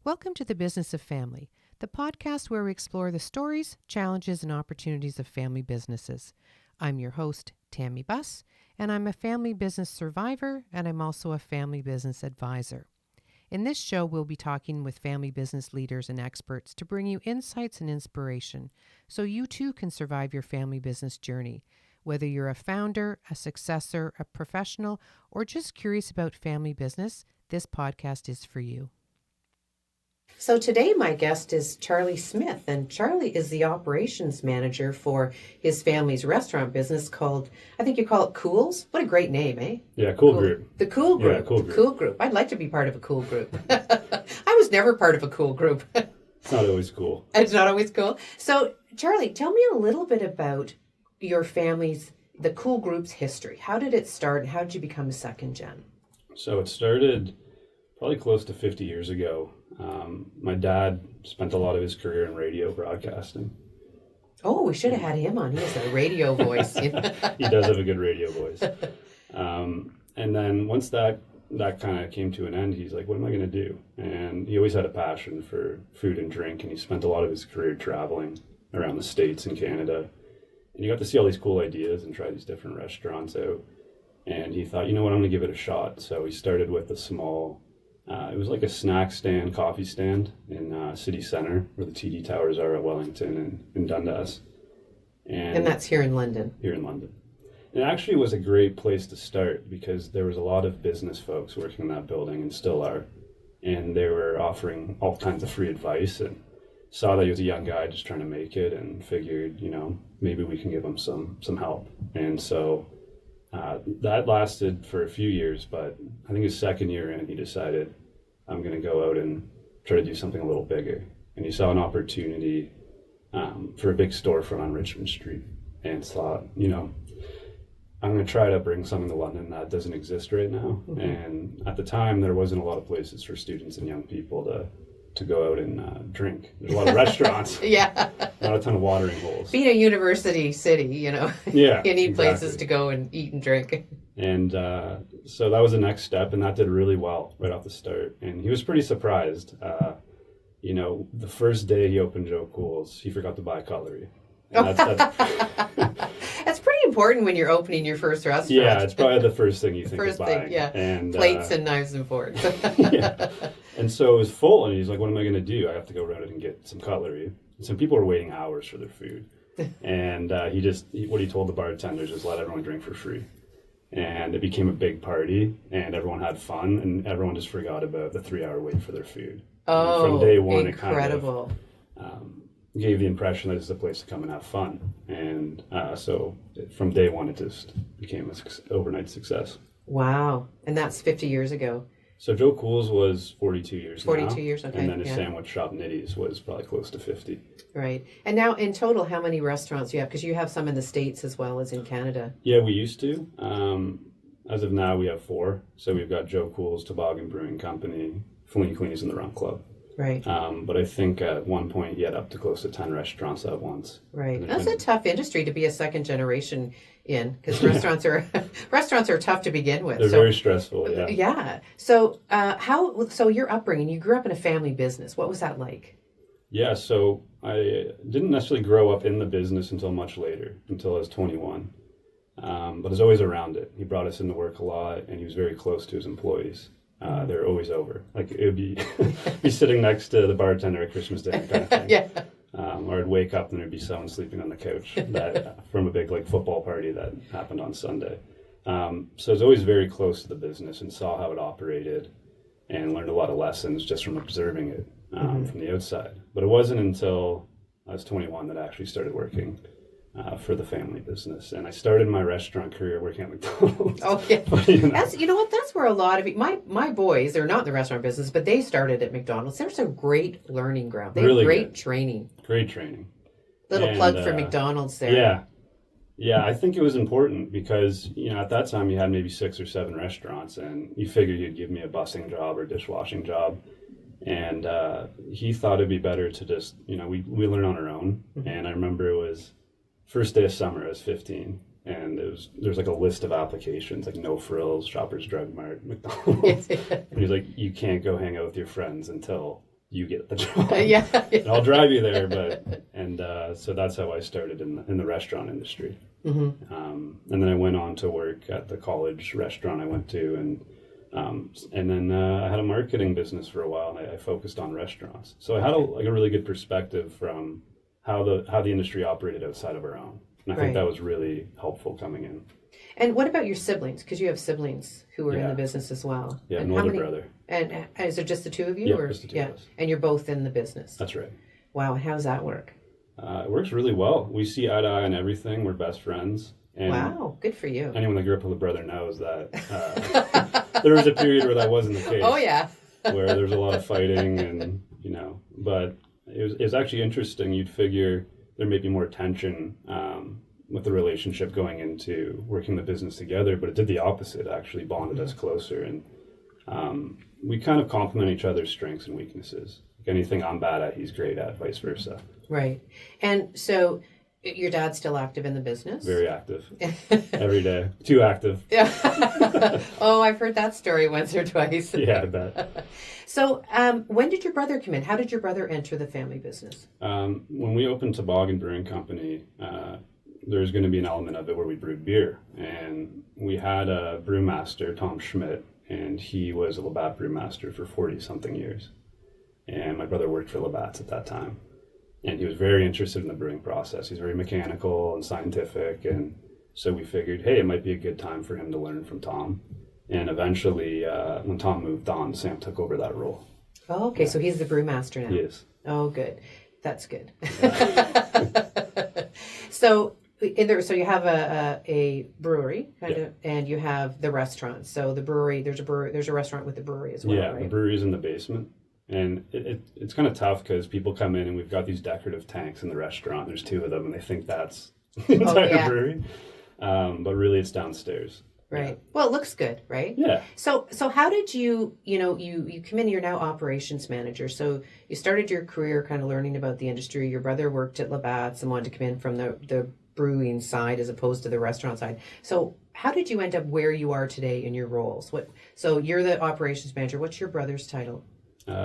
Welcome to the Business of Family, the podcast where we explore the stories, challenges, and opportunities of family businesses. I'm your host, Tammy Buss, and I'm a family business survivor, and I'm also a family business advisor. In this show, we'll be talking with family business leaders and experts to bring you insights and inspiration so you too can survive your family business journey. Whether you're a founder, a successor, a professional, or just curious about family business, this podcast is for you. So today my guest is Charlie Smith, and Charlie is the operations manager for his family's restaurant business called, I think you call it Kools? What a great name, eh? Yeah, Kool Group. The Kool Group. Yeah, Kool Group. Kool Group. I'd like to be part of a Kool Group. I was never part of a Kool Group. It's not always cool. It's not always cool. So Charlie, tell me a little bit about your family's, the Kool Group's history. How did it start and how did you become a second gen? So it started probably close to 50 years ago. My dad spent a lot of his career in radio broadcasting. Oh, we should have had him on. He has a radio voice. He does have a good radio voice. And then once that kind of came to an end, he's like, what am I going to do? And he always had a passion for food and drink, and he spent a lot of his career traveling around the States and Canada. And you got to see all these cool ideas and try these different restaurants out. And he thought, you know what, I'm going to give it a shot. So he started with a small, it was like a snack stand, coffee stand in City Centre, where the TD Towers are at Wellington and in Dundas. And that's here in London. Here in London. It actually was a great place to start because there was a lot of business folks working in that building and still are. And they were offering all kinds of free advice and saw that he was a young guy just trying to make it and figured, you know, maybe we can give him some help. And so that lasted for a few years, but I think his second year in, he decided, I'm going to go out and try to do something a little bigger. And he saw an opportunity for a big storefront on Richmond Street and thought, you know, I'm going to try to bring something to London that doesn't exist right now. Mm-hmm. And at the time, there wasn't a lot of places for students and young people to go out and drink. There's a lot of restaurants. Yeah. Not a ton of watering holes. Being a university city, you know, yeah, you need places to go and eat and drink. And so that was the next step, and that did really well right off the start. And he was pretty surprised. You know, the first day he opened Joe Kools, he forgot to buy cutlery. And that's pretty important when you're opening your first restaurant. Yeah, it's probably the first thing you think of buying. Yeah, and plates and knives and forks. Yeah. And so it was full, and he's like, what am I going to do? I have to go around and get some cutlery. And some people were waiting hours for their food. And what he told the bartenders is let everyone drink for free. And it became a big party, and everyone had fun, and everyone just forgot about the 3-hour wait for their food. Oh, from day one, incredible. It kind of gave the impression that it's a place to come and have fun. And so from day one, it just became an overnight success. Wow. And that's 50 years ago. So Joe Kools was 42 years 42 years, okay. And then his sandwich shop, Nitty's, was probably close to 50. Right. And now, in total, how many restaurants do you have? Because you have some in the States as well as in Canada. Yeah, we used to. As of now, we have 4. So we've got Joe Kools, Tobbagan Brewing Company, Fellini, and the Runt Club. Right. But I think at one point he had up to close to 10 restaurants at once. Right. That's a tough industry to be a second generation in, because restaurants are tough to begin with. They're very stressful. Yeah. Yeah. So so your upbringing, you grew up in a family business. What was that like? Yeah. So I didn't necessarily grow up in the business until much later, until I was 21. But I was always around it. He brought us into work a lot, and he was very close to his employees. They're always over. Like, it would be sitting next to the bartender at Christmas dinner kind of thing. Yeah. Or I'd wake up and there'd be someone sleeping on the couch from a big football party that happened on Sunday. So I was always very close to the business and saw how it operated and learned a lot of lessons just from observing it from the outside. But it wasn't until I was 21 that I actually started working for the family business. And I started my restaurant career working at McDonald's. Oh, yeah. But, that's where a lot of my boys, they're not in the restaurant business, but they started at McDonald's. There's a great learning ground. They really have great training. Great training. Little plug for McDonald's there. Yeah. Yeah, I think it was important because, at that time you had maybe 6 or 7 restaurants, and you figured you'd give me a bussing job or dishwashing job. And he thought it'd be better to just, we learn on our own. Mm-hmm. And I remember it was first day of summer, I was 15, and there's a list of applications, like No Frills, Shoppers Drug Mart, McDonald's. And he's like, you can't go hang out with your friends until you get the job. Yeah. And I'll drive you there. So that's how I started in the restaurant industry. Mm-hmm. And then I went on to work at the college restaurant I went to, and then I had a marketing business for a while, and I focused on restaurants. So I had a really good perspective from how the industry operated outside of our own. And I think that was really helpful coming in. And what about your siblings? Because you have siblings who are in the business as well. Yeah, an older brother. And is it just the two of you? Yeah, just the two of us. And you're both in the business? That's right. Wow, and how does that work? It works really well. We see eye to eye on everything. We're best friends. And wow, good for you. Anyone that grew up with a brother knows that there was a period where that wasn't the case. Oh, yeah. Where there was a lot of fighting and, but it was actually interesting. You'd figure there may be more tension with the relationship going into working the business together, but it did the opposite. It actually bonded us closer, and we kind of complement each other's strengths and weaknesses. Like anything I'm bad at, he's great at, vice versa. Right. And so your dad's still active in the business? Very active. Every day. Too active. Yeah. Oh, I've heard that story once or twice. Yeah, I bet. So when did your brother come in? How did your brother enter the family business? When we opened Tobbagan Brewing Company, there's going to be an element of it where we brewed beer. And we had a brewmaster, Tom Schmidt, and he was a Labatt brewmaster for 40-something years. And my brother worked for Labatt's at that time. And he was very interested in the brewing process. He's very mechanical and scientific. And so we figured, hey, it might be a good time for him to learn from Tom. And eventually, when Tom moved on, Sam took over that role. Oh, okay. So he's the brewmaster now. He is. Oh, good. That's good. So you have a brewery, kind of, and you have the restaurant. So the brewery, there's a restaurant with the brewery as well, yeah, right? The brewery's in the basement. And it's kind of tough because people come in and we've got these decorative tanks in the restaurant. There's two of them, and they think that's the entire brewery. But really, it's downstairs. Right. Yeah. Well, it looks good, right? Yeah. So how did you come in, you're now operations manager. So you started your career kind of learning about the industry. Your brother worked at Labatt's and wanted to come in from the brewing side as opposed to the restaurant side. So how did you end up where you are today in your roles? So you're the operations manager. What's your brother's title?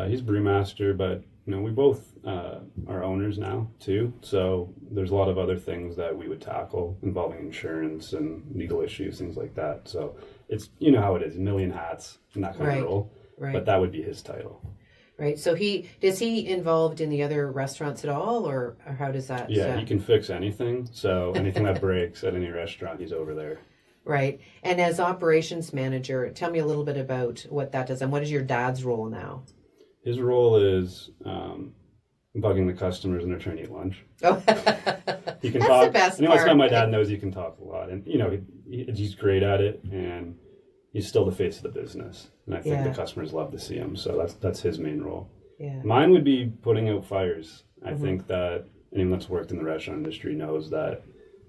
He's brewmaster, but we both are owners now too. So there's a lot of other things that we would tackle involving insurance and legal issues, things like that. So it's how it is, a million hats in that kind of role. Right. But that would be his title. Right. So is he involved in the other restaurants at all, or how does that? Yeah, he can fix anything. So anything that breaks at any restaurant, he's over there. Right. And as operations manager, tell me a little bit about what that does and what is your dad's role now? His role is bugging the customers when they're trying to eat lunch. Oh. He can That's talk. the best Anyone part. that's met my dad knows he can talk a lot, and he's great at it, and he's still the face of the business. And I think the customers love to see him. So that's his main role. Yeah. Mine would be putting out fires. I think that anyone that's worked in the restaurant industry knows that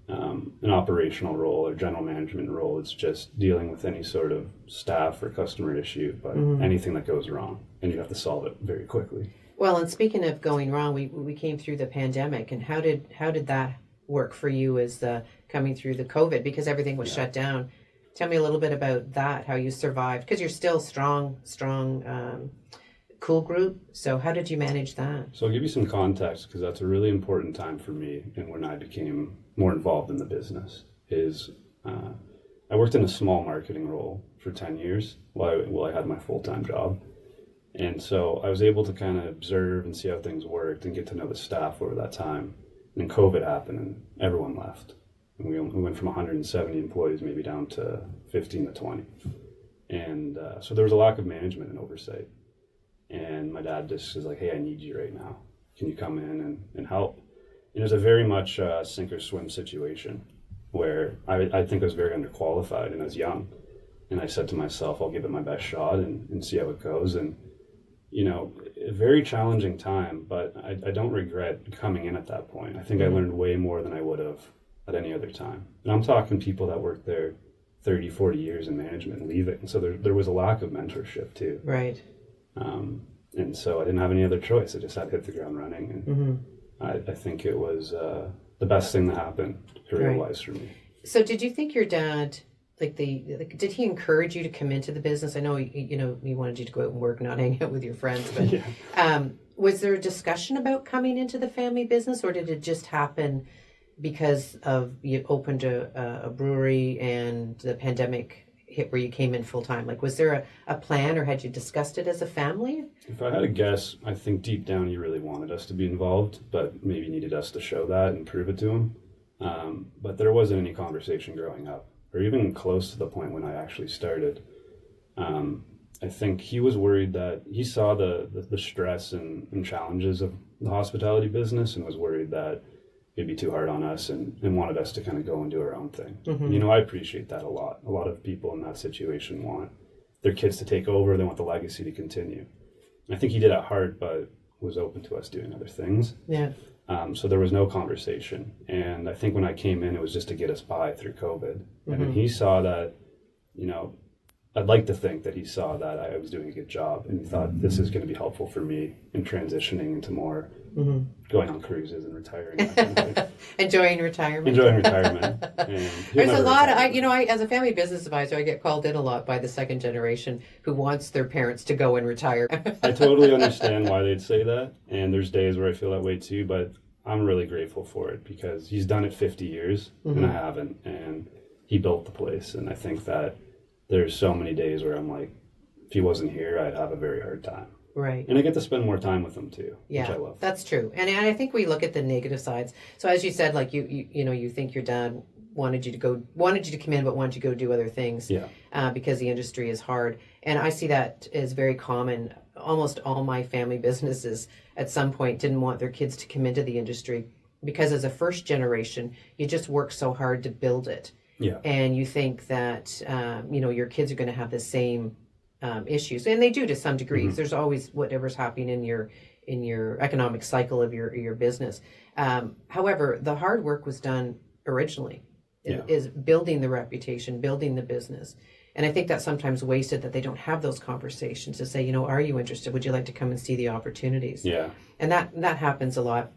an operational role or general management role is just dealing with any sort of staff or customer issue, but anything that goes wrong, and you have to solve it very quickly. Well, and speaking of going wrong, we came through the pandemic, and how did that work for you as coming through the COVID, because everything was shut down? Tell me a little bit about that, how you survived, because you're still strong Kool Group. So how did you manage that? So I'll give you some context, because that's a really important time for me, and when I became more involved in the business is I worked in a small marketing role for 10 years while I had my full-time job. And so I was able to kind of observe and see how things worked and get to know the staff over that time. And then COVID happened and everyone left. And we went from 170 employees maybe down to 15 to 20. And so there was a lack of management and oversight. And my dad just was like, hey, I need you right now. Can you come in and help? And it was a very much sink or swim situation where I think I was very underqualified and I was young. And I said to myself, I'll give it my best shot and see how it goes. And, a very challenging time, but I don't regret coming in at that point. I think I learned way more than I would have at any other time. And I'm talking people that worked there 30, 40 years in management and leaving. And so there was a lack of mentorship too. Right. And so I didn't have any other choice. I just had to hit the ground running. And I think it was the best thing that happened career-wise for me. So did you think your dad did he encourage you to come into the business? I know he wanted you to go out and work, not hang out with your friends, but Yeah. Was there a discussion about coming into the family business, or did it just happen because of you opened a brewery and the pandemic hit where you came in full time? Like, was there a plan, or had you discussed it as a family? If I had to guess, I think deep down he really wanted us to be involved, but maybe needed us to show that and prove it to him. But there wasn't any conversation growing up, or even close to the point when I actually started. I think he was worried that he saw the stress and challenges of the hospitality business and was worried that it'd be too hard on us and wanted us to kind of go and do our own thing. Mm-hmm. I appreciate that a lot. A lot of people in that situation want their kids to take over. They want the legacy to continue. I think he did at heart, but was open to us doing other things. Yeah. So there was no conversation. And I think when I came in, it was just to get us by through COVID. Mm-hmm. And then he saw that, I'd like to think that he saw that I was doing a good job and he thought this is going to be helpful for me in transitioning into more going on cruises and retiring. That kind of thing. Enjoying retirement. Enjoying retirement. And There's a lot of, I as a family business advisor, I get called in a lot by the second generation who wants their parents to go and retire. I totally understand why they'd say that. And there's days where I feel that way too, but I'm really grateful for it because he's done it 50 years and I haven't. And he built the place. And I think that there's so many days where I'm like, if he wasn't here, I'd have a very hard time. Right. And I get to spend more time with him too, yeah, which I love. That's true. And I think we look at the negative sides. So as you said, like you think your dad wanted you to come in, but wanted you to go do other things. Yeah. Because the industry is hard. And I see that as very common. Almost all my family businesses at some point didn't want their kids to come into the industry because as a first generation, you just work so hard to build it. Yeah. And you think that, your kids are going to have the same issues, and they do to some degrees. There's always whatever's happening in your economic cycle of your business. However, the hard work was done originally. Is building the reputation, building the business, and I think that's sometimes wasted that they don't have those conversations to say, are you interested? Would you like to come and see the opportunities? Yeah, and that happens a lot.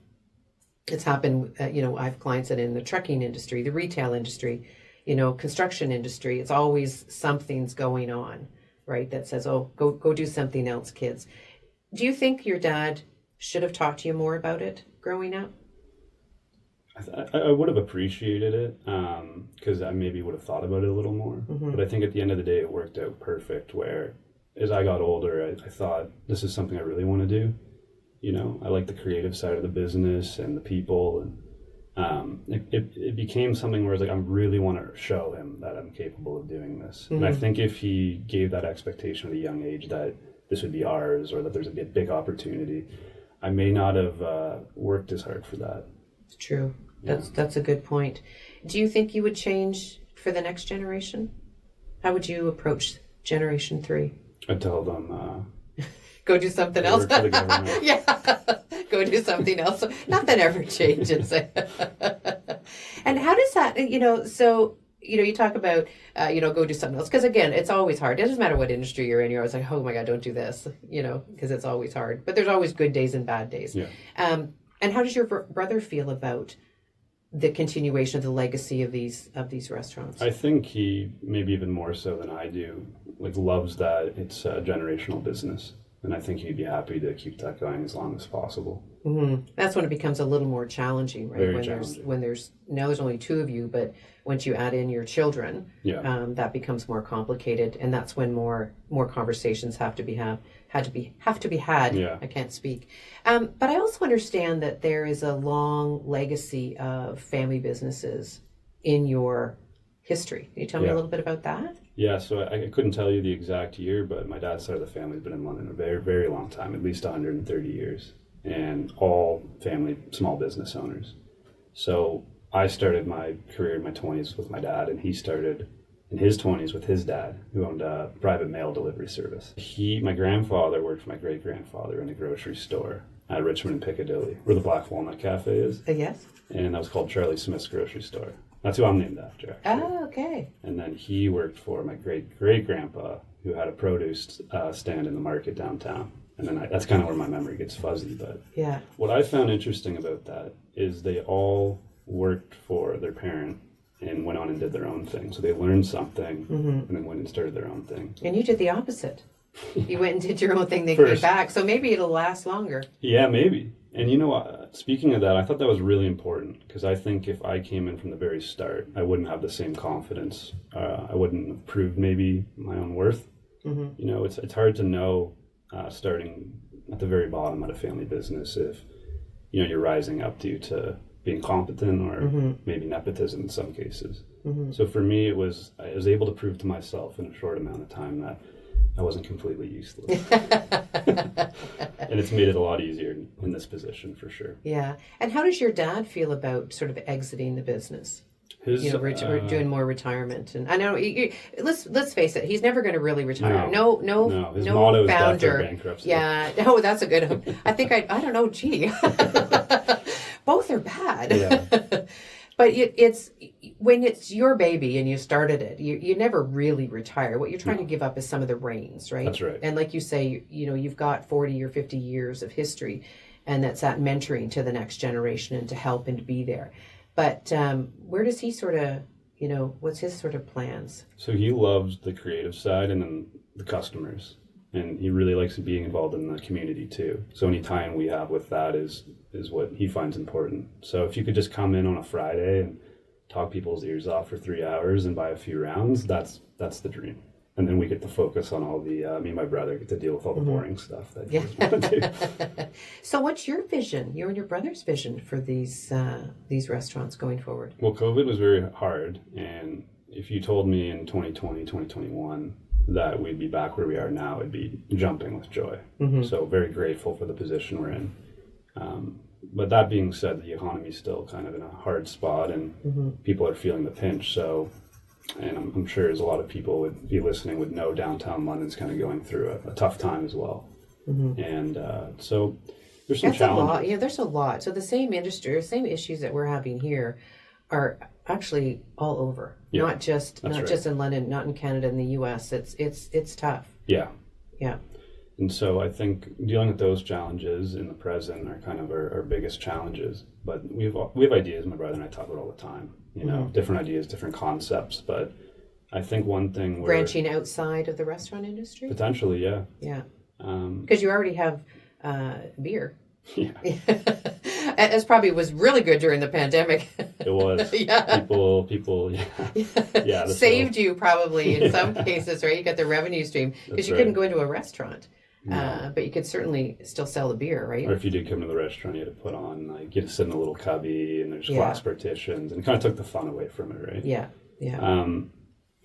It's happened. I have clients that in the trucking industry, the retail industry, construction industry. It's always something's going on. Right, that says, oh, go do something else, kids. Do you think your dad should have talked to you more about it growing up? I would have appreciated it because I maybe would have thought about it a little more. But I think at the end of the day, it worked out perfect where as I got older, I thought this is something I really want to do. I like the creative side of the business and the people and it became something where I was like, I really want to show him that I'm capable of doing this. And I think if he gave that expectation at a young age that this would be ours or that there's a big opportunity, I may not have worked as hard for that. It's true. That's a good point. Do you think you would change for the next generation? How would you approach Generation 3? I'd tell them... go do something else. For the government. Yeah, go do something else. Nothing ever changes. And how does that, so, you talk about, go do something else. Because again, it's always hard. It doesn't matter what industry you're in. You're always like, oh my God, don't do this, because it's always hard. But there's always good days and bad days. Yeah. And how does your brother feel about the continuation of the legacy of these restaurants? I think he, maybe even more so than I do, loves that it's a generational business. And I think he'd be happy to keep that going as long as possible. That's when it becomes a little more challenging, right? Very challenging. Now there's only two of you, but once you add in your children, that becomes more complicated, and that's when more conversations have to be had. Yeah. I can't speak, but I also understand that there is a long legacy of family businesses in your history. Can you tell me a little bit about that? Yeah, so I couldn't tell you the exact year, but my dad's side of the family has been in London a very, very long time, at least 130 years, and all family small business owners. So I started my career in my 20s with my dad, and he started in his 20s with his dad, who owned a private mail delivery service. My grandfather worked for my great-grandfather in a grocery store at Richmond and Piccadilly, where the Black Walnut Cafe is. Yes. And that was called Charlie Smith's Grocery Store. That's who I'm named after, actually. Oh, okay. And then he worked for my great-great-grandpa, who had a produce stand in the market downtown. And then that's kind of where my memory gets fuzzy. But what I found interesting about that is they all worked for their parent and went on and did their own thing. So they learned something and then went and started their own thing. And you did the opposite. You went and did your own thing, they First. came back. So maybe it'll last longer. Yeah, maybe. And you know what? Speaking of that, I thought that was really important because I think if I came in from the very start, I wouldn't have the same confidence. I wouldn't have proved maybe my own worth. You know, it's hard to know starting at the very bottom at a family business if, you know, you're rising up due to being competent or maybe nepotism in some cases. So for me, I was able to prove to myself in a short amount of time that I wasn't completely useless. And it's made it a lot easier in this position for sure. Yeah. And how does your dad feel about sort of exiting the business? We're doing more retirement, and I know. Let's face it, he's never going to really retire. No. His no motto founder. is death or bankruptcy. Yeah. No, that's a good one. I think I don't know. Gee, both are bad. Yeah. But it's when it's your baby and you started it, you never really retire. What you're trying to give up is some of the reins, right? That's right. And like you say, you know, you've got 40 or 50 years of history, and that's that mentoring to the next generation and to help and to be there. But where does he sort of, you know, what's his sort of plans? So he loves the creative side and then the customers. And he really likes being involved in the community too. So any time we have with that is what he finds important. So if you could just come in on a Friday and talk people's ears off for 3 hours and buy a few rounds, that's the dream. And then we get to focus on all the, me and my brother get to deal with all the boring stuff that you want to do. So what's your vision, you and your brother's vision for these restaurants going forward? Well, COVID was very hard. And if you told me in 2020, 2021, that we'd be back where we are now, it'd be jumping with joy. So very grateful for the position we're in. But that being said, the economy's still kind of in a hard spot and people are feeling the pinch. So, and I'm sure as a lot of people would be listening would know, downtown London's kind of going through a tough time as well. And so there's some challenges. A lot. Yeah, there's a lot. So the same industry, same issues that we're having here are actually all over. Yeah, not just right. in London, not in Canada and the US. It's tough. Yeah. Yeah. And so I think dealing with those challenges in the present are kind of our biggest challenges. But we have ideas, my brother and I talk about all the time. You know, different ideas, different concepts. But I think one thing branching outside of the restaurant industry? Potentially, yeah. Yeah. Because you already have beer. Yeah. It probably was really good during the pandemic. It was. Yeah. People, yeah. Saved you probably in some cases, right? You got the revenue stream because you couldn't go into a restaurant. No. But you could certainly still sell the beer, right? Or if you did come to the restaurant, you had to put on, like, you had to sit in a little cubby and there's glass partitions and it kind of took the fun away from it, right? Yeah, yeah.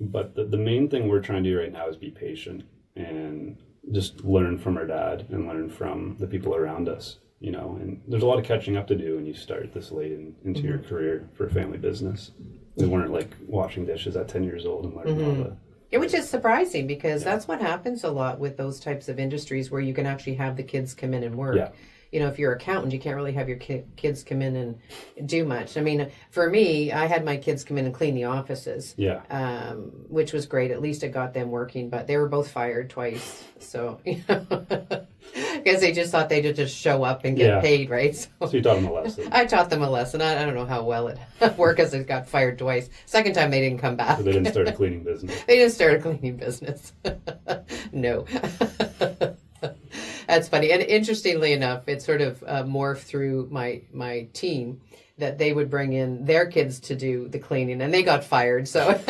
But the main thing we're trying to do right now is be patient and just learn from our dad and learn from the people around us, you know. And there's a lot of catching up to do when you start this late into your career for a family business. We weren't like washing dishes at 10 years old and learning all the... Which is surprising because that's what happens a lot with those types of industries where you can actually have the kids come in and work. Yeah. You know, if you're an accountant, you can't really have your kids come in and do much. I mean, for me, I had my kids come in and clean the offices, which was great. At least it got them working, but they were both fired twice. So, you know, because they just thought they'd just show up and get paid, right? So you taught them a lesson. I taught them a lesson. I don't know how well it worked because they got fired twice. Second time they didn't come back. So they didn't start a cleaning business. They didn't start a cleaning business. No. That's funny. And interestingly enough, it sort of morphed through my team that they would bring in their kids to do the cleaning and they got fired. So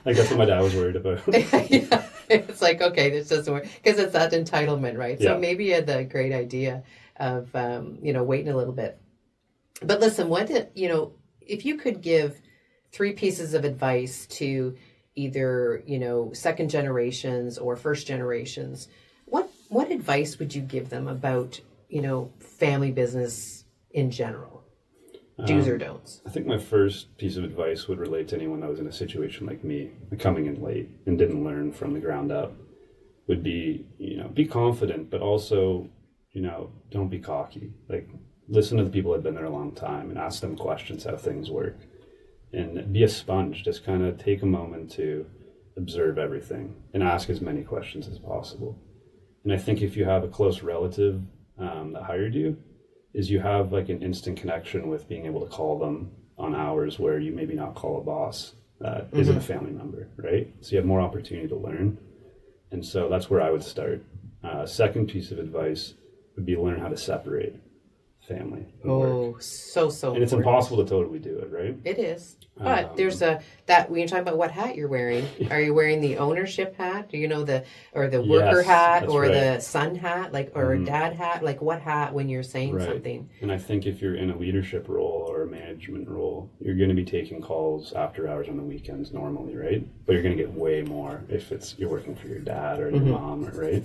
I guess what my dad was worried about. Yeah. It's like, okay, this doesn't work because it's that entitlement, right? So maybe you had the great idea of, waiting a little bit. But listen, if you could give 3 pieces of advice to either, second generations or first generations, what advice would you give them about, family business in general? Do's or don'ts? I think my first piece of advice would relate to anyone that was in a situation like me, coming in late and didn't learn from the ground up, would be, be confident, but also, don't be cocky. Like, listen to the people that have been there a long time and ask them questions how things work. And be a sponge. Just kind of take a moment to observe everything and ask as many questions as possible. And I think if you have a close relative that hired you, is you have like an instant connection with being able to call them on hours where you maybe not call a boss that isn't a family member, right? So you have more opportunity to learn. And so that's where I would start. Second piece of advice would be learn how to separate family and work. So And it's impossible to totally do it, right? It is. But there's that when you're talking about what hat you're wearing, are you wearing the ownership hat? Do you know the worker hat or the son hat, like, or dad hat? Like, what hat when you're saying something? And I think if you're in a leadership role or a management role, you're going to be taking calls after hours on the weekends normally, right? But you're going to get way more if you're working for your dad or your mom, right?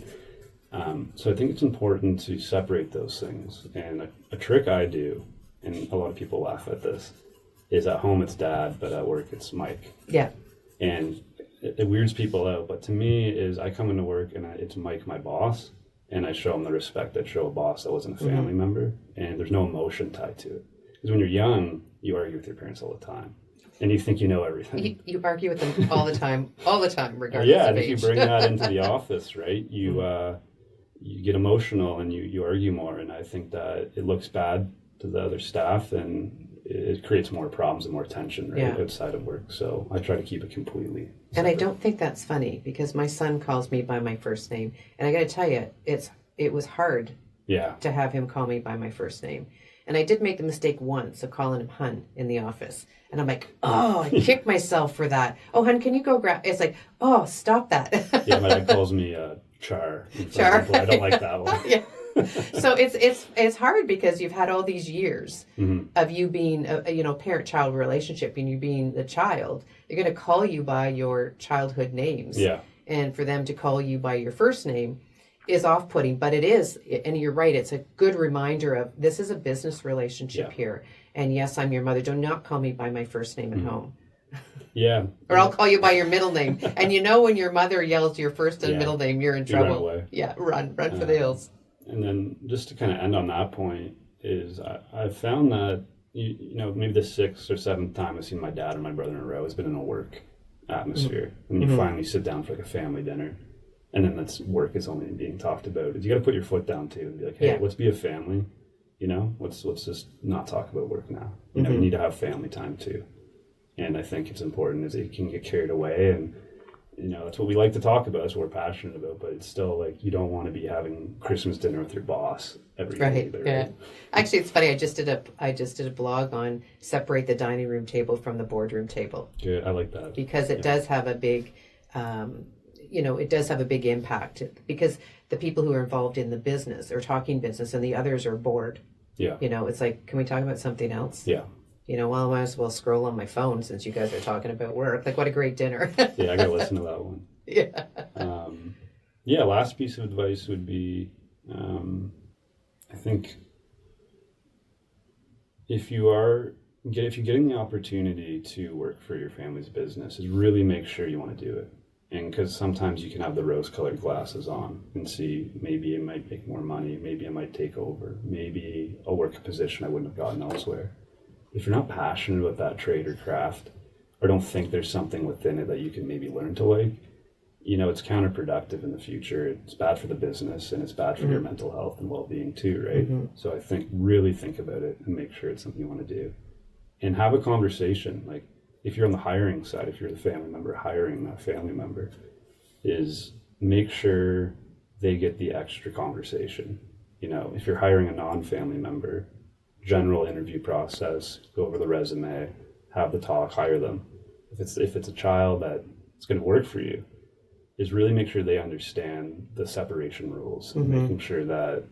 So I think it's important to separate those things. And a trick I do, and a lot of people laugh at this, is at home it's dad, but at work it's Mike. Yeah. And it weirds people out, but to me is I come into work and it's Mike, my boss, and I show him the respect I'd show a boss that wasn't a family member, and there's no emotion tied to it. Because when you're young, you argue with your parents all the time, and you think you know everything. You argue with them all the time, regardless yeah, of and age. if you bring that into the office, right, you get emotional and you argue more, and I think that it looks bad to the other staff, and it creates more problems and more tension outside of work. So I try to keep it completely separate. And I don't think that's funny, because my son calls me by my first name, and I got to tell you, it was hard to have him call me by my first name. And I did make the mistake once of calling him Hun in the office, and I'm like, oh, I kicked myself for that. Oh, Hun, can you go grab? It's like, oh, stop that. Yeah, my dad calls me Char. Char. I don't like that one. Yeah. So it's hard, because you've had all these years of you being a parent-child relationship, and you being the child. They're going to call you by your childhood names. Yeah. And for them to call you by your first name is off-putting, but it is, and you're right, it's a good reminder of this is a business relationship here. And yes, I'm your mother. Do not call me by my first name at home. Yeah. Or I'll call you by your middle name. And when your mother yells your first and middle name, you're in trouble. Run away. Yeah, run for the hills. And then just to kind of end on that point is I've found that, maybe the 6th or 7th time I've seen my dad or my brother in a row has been in a work atmosphere. When you finally sit down for like a family dinner, and then that's work is only being talked about, is you got to put your foot down too and be like, hey, let's be a family, let's just not talk about work now. You need to have family time too. And I think it's important is that you can get carried away, and that's what we like to talk about. That's what we're passionate about. But it's still like you don't want to be having Christmas dinner with your boss every day either, right? Actually, it's funny. I just did a blog on separate the dining room table from the boardroom table. Good, I like that, because it does have a big, it does have a big impact, because the people who are involved in the business are talking business, and the others are bored. Yeah. It's like, can we talk about something else? Yeah. Well, I might as well scroll on my phone since you guys are talking about work. Like, what a great dinner. Yeah, I got to listen to that one. Yeah. Last piece of advice would be, I think if you're getting the opportunity to work for your family's business, is really make sure you want to do it. And because sometimes you can have the rose-colored glasses on and see maybe it might make more money, maybe I might take over, maybe I'll work a position I wouldn't have gotten elsewhere. If you're not passionate about that trade or craft, or don't think there's something within it that you can maybe learn to like, it's counterproductive in the future. It's bad for the business, and it's bad for your mental health and well-being too, right? So I think really think about it and make sure it's something you want to do. And have a conversation. Like, if you're on the hiring side, if you're the family member hiring that family member, is make sure they get the extra conversation. If you're hiring a non-family member, general interview process, go over the resume, have the talk, hire them. If it's a child that it's going to work for you, is really make sure they understand the separation rules, and making sure that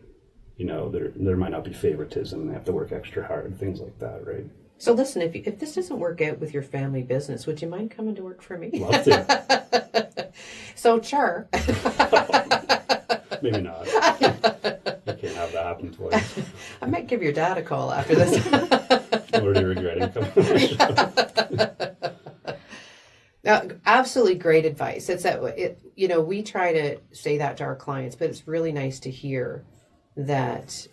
there might not be favoritism and they have to work extra hard, things like that, right? So listen, if this doesn't work out with your family business, would you mind coming to work for me? Love to. So Char. Maybe not. I can't have that happen twice. I might give your dad a call after this. I'm already regretting coming on the show. Now, absolutely great advice. It's that we try to say that to our clients, but it's really nice to hear that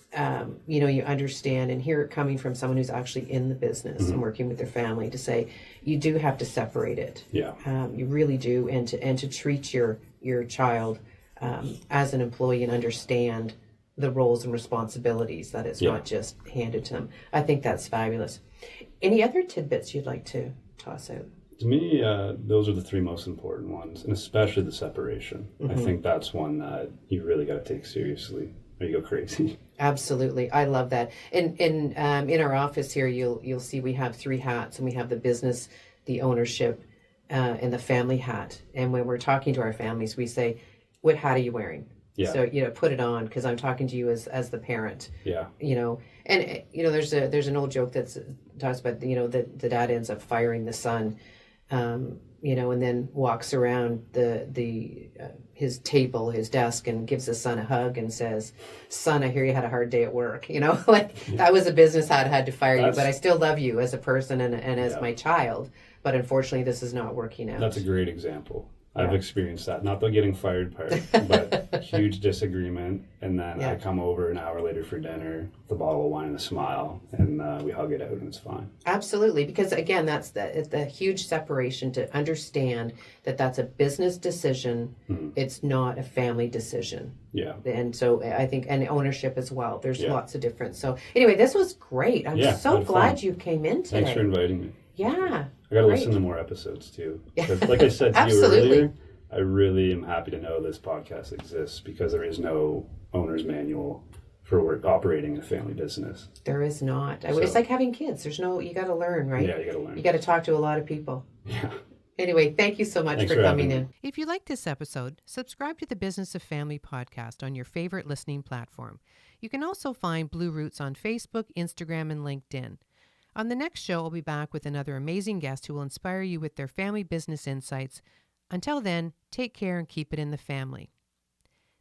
you understand and hear it coming from someone who's actually in the business and working with their family, to say you do have to separate it. Yeah. You really do, and to treat your child as an employee and understand the roles and responsibilities, that it's Yeah. not just handed to them. I think that's fabulous. Any other tidbits you'd like to toss out? To me, those are the three most important ones, and especially the separation. I think that's one that you really got to take seriously, or you go crazy. Absolutely, I love that. And in our office here, you'll see we have three hats, and we have the business, the ownership, and the family hat. And when we're talking to our families, we say, "What hat are you wearing?" Yeah. So put it on, because I'm talking to you as the parent. Yeah. And there's an old joke that talks about the dad ends up firing the son. And then walks around his table, his desk, and gives his son a hug and says, "Son, I hear you had a hard day at work." That was a business hat had to fire you, but I still love you as a person and as my child. But unfortunately, this is not working out. That's a great example. I've experienced that. Not the getting fired part, but huge disagreement. And then I come over an hour later for dinner, with a bottle of wine and a smile, and we hug it out, and it's fine. Absolutely. Because again, that's the huge separation, to understand that that's a business decision. Mm-hmm. It's not a family decision. Yeah. And so I think, and ownership as well. There's lots of difference. So anyway, this was great. I'm so glad you came in today. Thanks for inviting me. Yeah. I got to listen to more episodes too. Like I said to you earlier, I really am happy to know this podcast exists, because there is no owner's manual for operating a family business. There is not. It's like having kids. You got to learn, right? Yeah, you got to learn. You got to talk to a lot of people. Yeah. Anyway, thank you so much for coming in. If you like this episode, subscribe to the Business of Family podcast on your favorite listening platform. You can also find BlueRoots on Facebook, Instagram, and LinkedIn. On the next show, I'll be back with another amazing guest who will inspire you with their family business insights. Until then, take care and keep it in the family.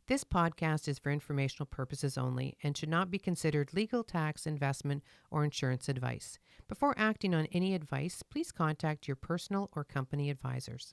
This podcast is for informational purposes only and should not be considered legal, tax, investment, or insurance advice. Before acting on any advice, please contact your personal or company advisors.